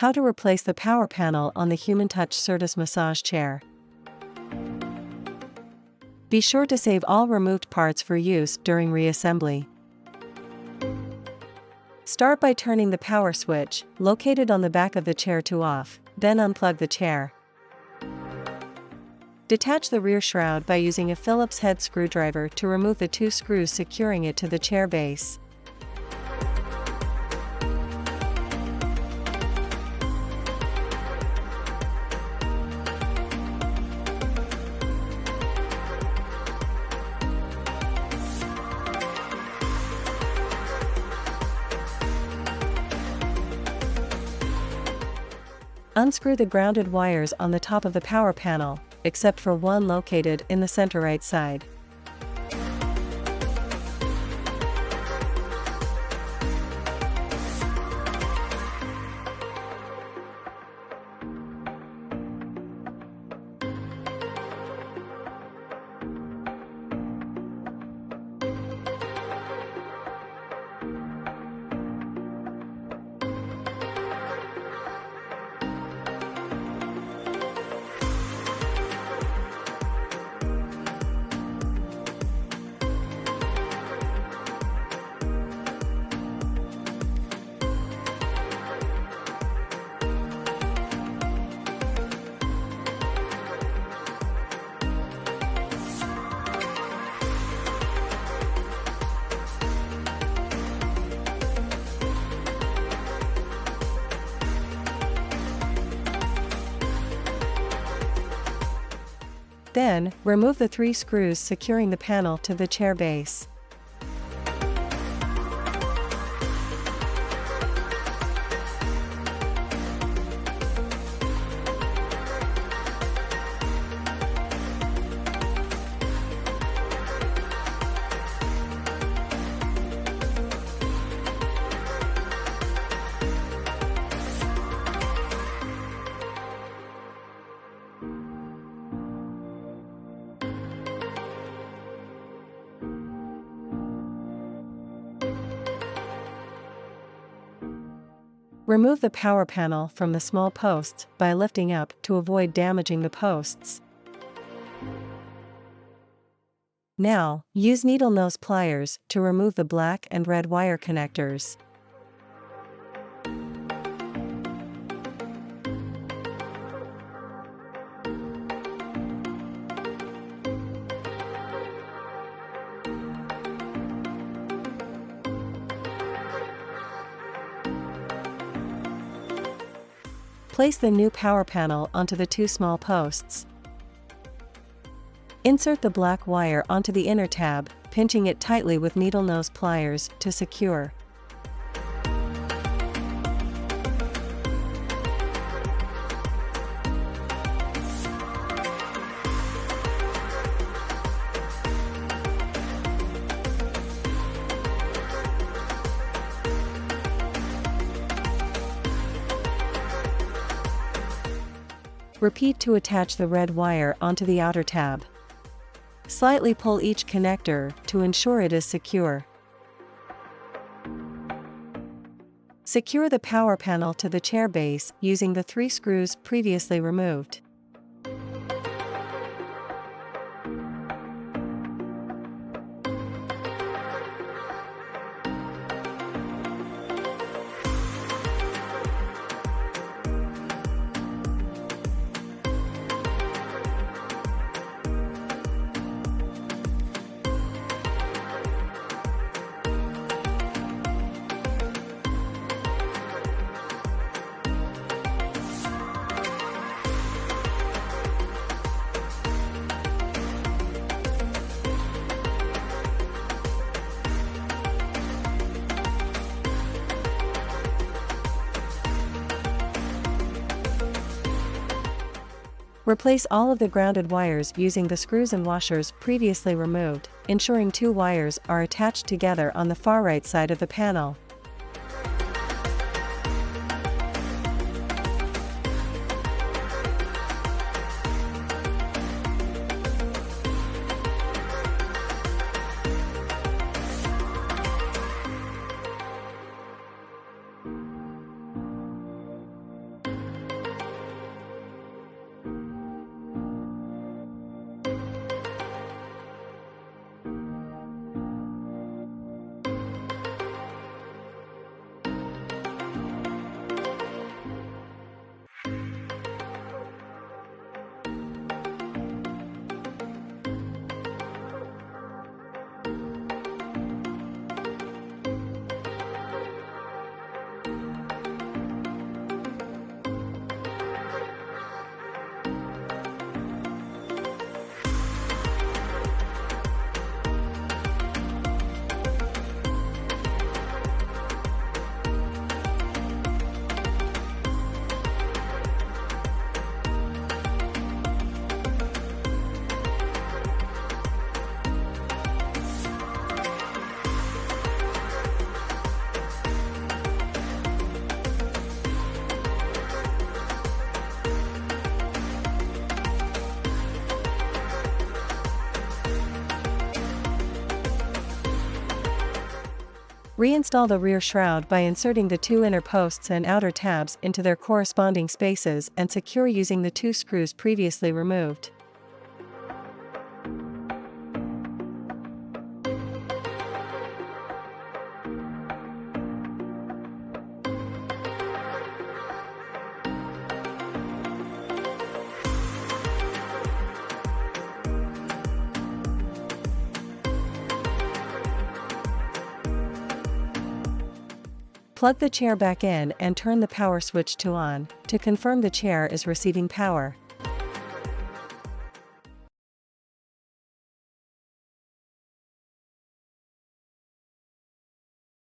How to replace the power panel on the Human Touch Certus massage chair. Be sure to save all removed parts for use during reassembly. Start by turning the power switch, located on the back of the chair, to off, then unplug the chair. Detach the rear shroud by using a Phillips head screwdriver to remove the 2 screws securing it to the chair base. Unscrew the grounded wires on the top of the power panel, except for one located in the center right side. Then, remove the 3 screws securing the panel to the chair base. Remove the power panel from the small posts by lifting up to avoid damaging the posts. Now, use needle nose pliers to remove the black and red wire connectors. Place the new power panel onto the 2 small posts. Insert the black wire onto the inner tab, pinching it tightly with needle nose pliers to secure. Repeat to attach the red wire onto the outer tab. Slightly pull each connector to ensure it is secure. Secure the power panel to the chair base using the 3 screws previously removed. Replace all of the grounded wires using the screws and washers previously removed, ensuring 2 wires are attached together on the far right side of the panel. Reinstall the rear shroud by inserting the 2 inner posts and outer tabs into their corresponding spaces and secure using the 2 screws previously removed. Plug the chair back in and turn the power switch to on, to confirm the chair is receiving power.